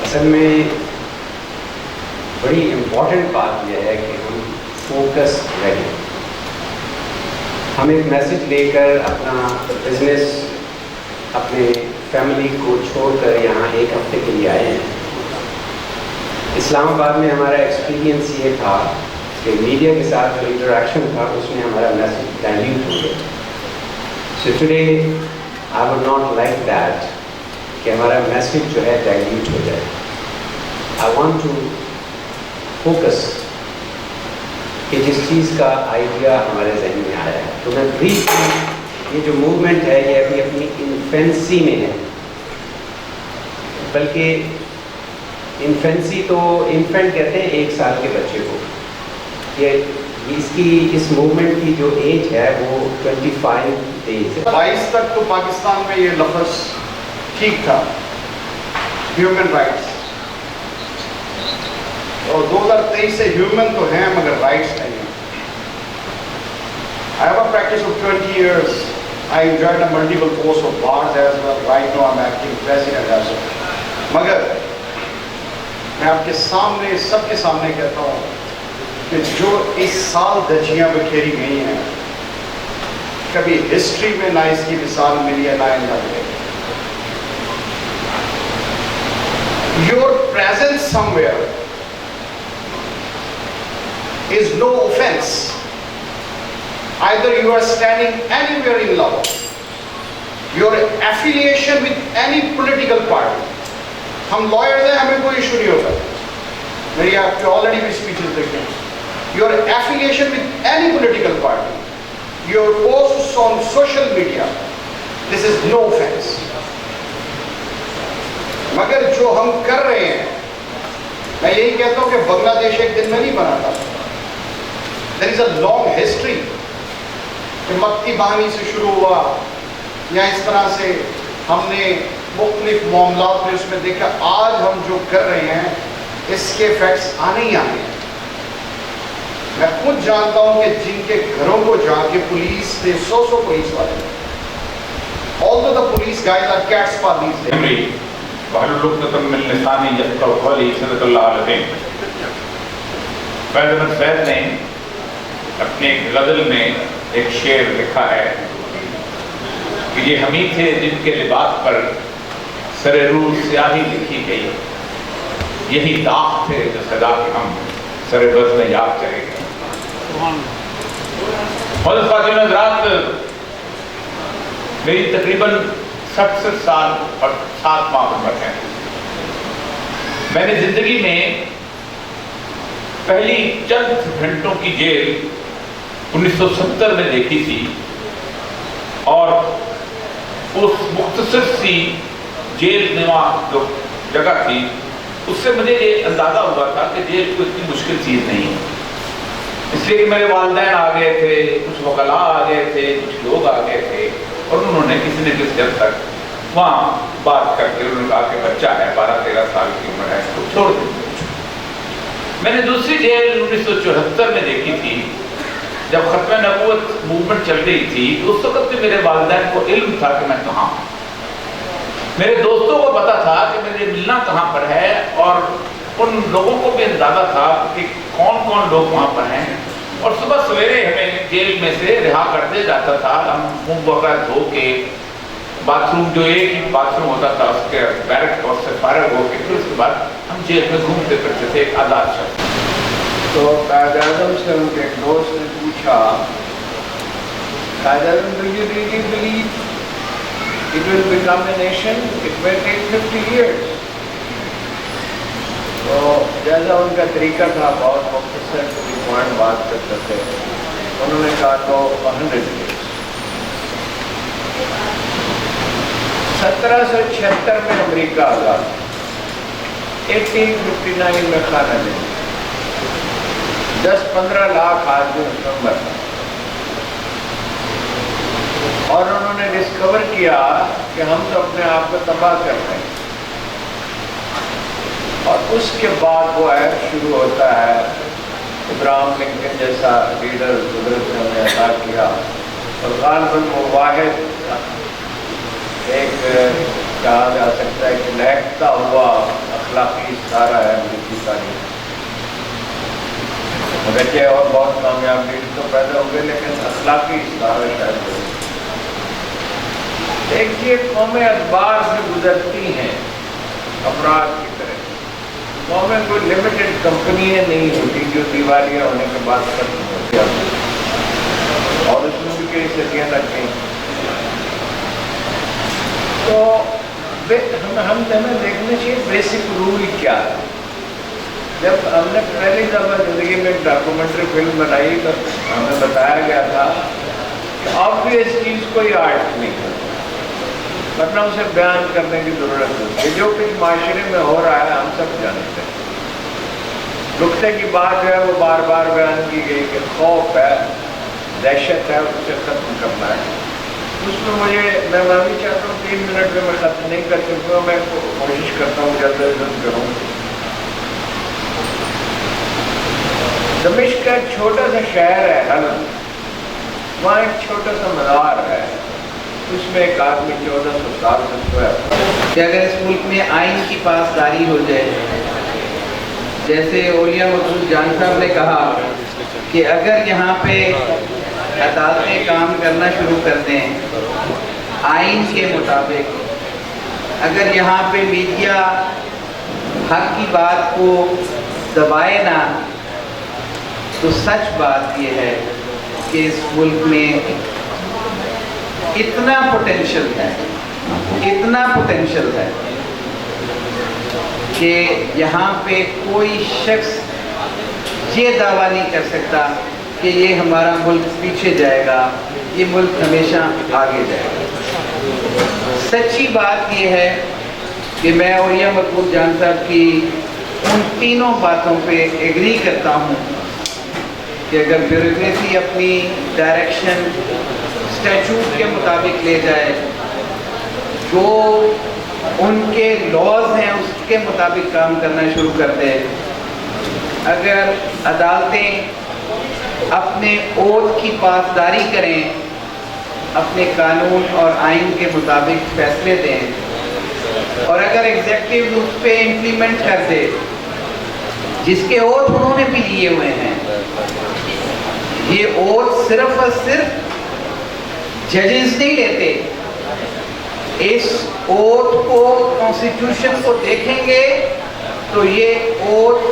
اصل میں بڑی امپورٹنٹ بات یہ ہے کہ ہم فوکس رہیں. ہم ایک میسج لے کر اپنا بزنس اپنے فیملی کو چھوڑ کر یہاں ایک ہفتے کے لیے آئے ہیں. اسلام آباد میں ہمارا ایکسپیرینس یہ تھا کہ میڈیا کے ساتھ جو انٹریکشن تھا اس میں ہمارا میسج ڈائلیوٹ ہو گیا. So today I would not like that کہ ہمارا میسج جو ہے ڈائلیوٹ ہو جائے. آئی وانٹ ٹو فوکس کہ جس چیز کا آئیڈیا ہمارے ذہن میں آیا ہے. تو میں بریف یہ جو موومنٹ ہے یہ ابھی اپنی انفینسی میں ہے. بلکہ انفینسی تو انفینٹ کہتے ہیں 1 سال کے بچے کو. اس موومنٹ کی جو ایج ہے وہ 25 days ہے. 22 تک تو پاکستان میں یہ لفظ ٹھیک تھا، ہیومن رائٹس، اور 2023 سے ہیومن تو ہیں مگر رائٹس نہیں ہیں. I have a practice of 20 years. I enjoyed a multiple posts of bars as well. Right now I'm acting president as well. مگر میں آپ کے سامنے سب کے سامنے کہتا ہوں کہ جو اس سال دھجیاں بکھیری گئی ہیں کبھی ہسٹری میں نہ اس کی مثال ملی ہے نہ آئندہ ملے. Your presence somewhere is no offense. Either you are standing anywhere in Lahore, your affiliation with any political party. ہم lawyers ہیں, ہمیں کوئی ایشو نہیں ہوتا. میری آپ کے already بھی speeches دیکھیں. Your affiliation with any political party, your posts on social media, this is no offense. مگر جو ہم کر رہے ہیں، میں یہی کہتا ہوں کہ بنگلہ دیش ایک دن میں نہیں بنا تھا. There is a long history کہ مکی بانی سے شروع ہوا یا اس طرح سے ہم نے مختلف معاملات میں اس میں دیکھا. آج ہم جو کر رہے ہیں اس کے ایفیکٹس آنے ہی آنے ہیں. میں خود جانتا ہوں کہ جن کے گھروں کو جا کے پولیس نے 100 پولیس والے، although the police guys are cats for these days. وَحْلُلْ عُقْدَةً مِّن لِّسَانِي يَفْقَهُوا قَوْلِي. صدق اللہ العظیم. فیض احمد فیض نے اپنے ایک غزل میں ایک شعر لکھا ہے کہ یہ ہمیں تھے جن کے لباس پر سر روح سیاہی لکھی گئی، یہی داغ تھے جو صدا کے ہم سر بز میں یاد چلے گئے. محترم خواتین حضرات، میری تقریباً 67 سال اور 7 ماہ عمر ہے. میں نے زندگی میں پہلی چند گھنٹوں کی جیل 1970 میں دیکھی تھی، اور اس مختصر سی جیل نما جو جگہ تھی اس سے مجھے یہ اندازہ ہوا تھا کہ جیل کوئی اتنی مشکل چیز نہیں ہے. اس لیے کہ میرے والدین آ گئے تھے، کچھ وکلاء آ گئے تھے، کچھ لوگ آ گئے تھے، اور انہوں نے کسی نے کس جب تک وہاں بات کر کے انہوں نے کہا کہ بچہ ہے 12-13 سال کی عمر ہے، اس کو چھوڑ دیں. میں نے دوسری جیل 1974 میں دیکھی تھی جب ختم نبوت موومنٹ چل رہی تھی. اس وقت بھی میرے والدین کو علم تھا کہ میں کہاں ہوں. میرے دوستوں کو پتا تھا کہ میرے ملنا کہاں پر ہے، اور ان لوگوں کو بھی اندازہ تھا کہ کون کون لوگ وہاں پر ہیں. اور صبح سویرے ہمیں جیل میں سے رہا کر دیا جاتا تھا. ہم منہ وغیرہ دھو کے باتھ روم جو ایک ہی باتھ روم ہوتا تھا اس کے بیرک اور سے فارغ ہو کے پھر اس کے بعد ہم جیل میں گھومتے پھرتے تھے. ایک آزاد شخص. تو قائد اعظم سے ان کے ایک دوست نے پوچھا، Quaid Azam do you really believe it will become a nation? It may take 50 years. تو جیسا ان کا طریقہ تھا بہت مختصر ٹو دی پوائنٹ بات کرتے تھے. انہوں نے کہا تو 100 years. 1776 میں امریکہ آزاد، 1859 میں خانہ جنگی، 10-15 لاکھ آدمی اس میں مرا، اور انہوں نے ڈسکور کیا کہ ہم تو اپنے آپ کو تباہ کر رہے ہیں. اور اس کے بعد وہ عہد شروع ہوتا ہے. ابراہم لنکن جیسا لیڈر قدرت نے انہیں عطا کیا، اور غالباً وہ واحد ایک کہا جا سکتا ہے کہ لہکتا ہوا اخلاقی ستارہ ہے امریکی تاریخ۔ بچے اور بہت کامیاب لیڈر تو پیدا ہوئے لیکن اخلاقی ستارہ شاید ہوئے۔ دیکھیے قومیں ادوار سے گزرتی ہیں افراد کی طرح، قومیں کوئی لمیٹڈ کمپنیاں نہیں ہوتی جو دیوالیہ ہونے کے بعد ختم ہو جاتی اور اس میں بھی کئی صدیاں لگ گئیں۔ تو ہمیں دیکھنا چاہیے بیسک رول کیا ہے۔ جب ہم نے پہلی دفعہ زندگی میں ایک ڈاکومنٹری فلم بنائی تو ہمیں بتایا گیا تھا کہ آبویس چیز کوئی آرٹ نہیں ہے، ورنہ اسے بیان کرنے کی ضرورت ہوتی ہے۔ جو کچھ معاشرے میں ہو رہا ہے ہم سب جانتے ہیں۔ نقطے کی بات جو ہے وہ بار بار بیان کی گئی کہ خوف ہے، دہشت ہے، اسے ختم کرنا ہے۔ اس میں میں بھی چاہتا ہوں 3 منٹ میں ختم نہیں کر سکوں، میں کوشش کرتا ہوں جلد از جلد کروں۔ دمشق کا ایک چھوٹا سا شہر ہے حلب، وہاں ایک چھوٹا سا مزار ہے، اس میں ایک آدمی 1400 سال سے سویا کہ اگر اس ملک میں آئین کی پاسداری ہو جائے، جیسے اولیاء مقبول جان صاحب نے کہا کہ اگر یہاں پہ عدالتیں کام کرنا شروع کر دیں آئین کے مطابق، اگر یہاں پہ میڈیا حق کی بات کو دبائے نہ، تو سچ بات یہ ہے کہ اس ملک میں اتنا پوٹینشل ہے کہ یہاں پہ کوئی شخص یہ دعویٰ نہیں کر سکتا کہ یہ ہمارا ملک پیچھے جائے گا، یہ ملک ہمیشہ آگے جائے گا۔ سچی بات یہ ہے کہ میں اولیاء مقبول جان صاحب کی ان تینوں باتوں پہ ایگری کرتا ہوں کہ اگر بیوروکریسی اپنی ڈائریکشن اسٹیچوٹ کے مطابق لے جائے، جو ان کے لاز ہیں اس کے مطابق کام کرنا شروع کر دے، اگر عدالتیں اپنے اوتھ کی پاسداری کریں، اپنے قانون اور آئین کے مطابق فیصلے دیں، اور اگر ایگزیکٹو اس پہ امپلیمنٹ کر دے جس کے اوتھ انہوں نے بھی لیے ہوئے ہیں۔ یہ اوتھ صرف اور صرف ججز نہیں لیتے، اس اوتھ کو کانسٹیٹیوشن کو دیکھیں گے تو یہ اوتھ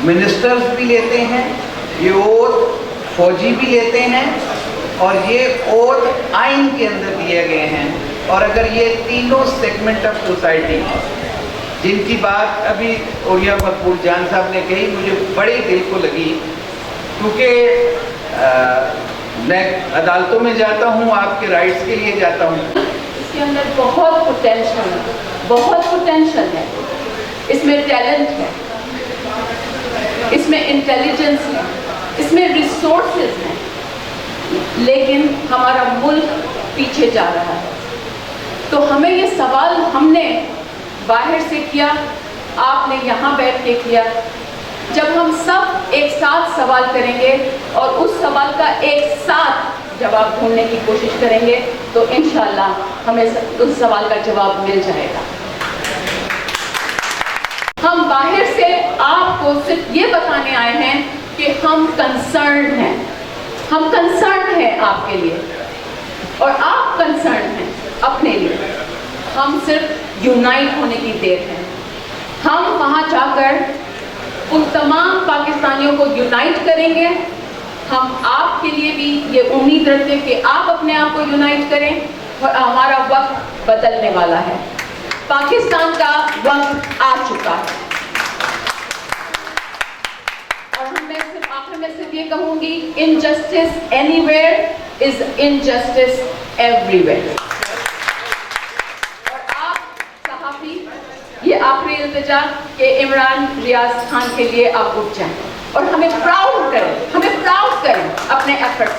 منسٹرز بھی لیتے ہیں، یہ اوتھ فوجی بھی لیتے ہیں، اور یہ اوتھ آئین کے اندر دیے گئے ہیں۔ اور اگر یہ تینوں سیگمنٹ آف سوسائٹی جن کی بات ابھی اولیاء مقبول جان صاحب نے کہی، مجھے بڑی دل کو لگی، کیونکہ میں عدالتوں میں جاتا ہوں، آپ کے رائٹس کے لیے جاتا ہوں۔ اس کے اندر بہت پوٹینشل ہے، اس میں ٹیلنٹ ہے، اس میں انٹیلیجنس ہے، اس میں ریسورسز ہیں، لیکن ہمارا ملک پیچھے جا رہا ہے۔ تو ہمیں یہ سوال ہم نے باہر سے کیا، آپ نے یہاں بیٹھ کے کیا۔ جب ہم سب ایک ساتھ سوال کریں گے اور اس سوال کا ایک ساتھ جواب ڈھونڈنے کی کوشش کریں گے تو انشاءاللہ ہمیں اس سوال کا جواب مل جائے گا۔ ہم باہر سے آپ کو صرف یہ بتانے آئے ہیں کہ ہم کنسرنڈ ہیں، ہم کنسرنڈ ہیں آپ کے لیے، اور آپ کنسرنڈ ہیں اپنے لیے۔ ہم صرف یونائٹ ہونے کی دیر ہے۔ ہم وہاں جا کر ان تمام پاکستانیوں کو یونائٹ کریں گے۔ ہم آپ کے لیے بھی یہ امید رکھتے ہیں کہ آپ اپنے آپ کو یونائٹ کریں، اور ہمارا وقت بدلنے والا ہے، پاکستان کا وقت آ چکا ہے۔ اور میں صرف آخر میں صرف یہ کہوں گی، injustice any where is injustice every where. اور آپ صحافی، یہ آخری التجا کہ عمران ریاض خان کے لیے آپ اٹھ جائیں اور ہمیں پراؤڈ کریں اپنے ایفرٹ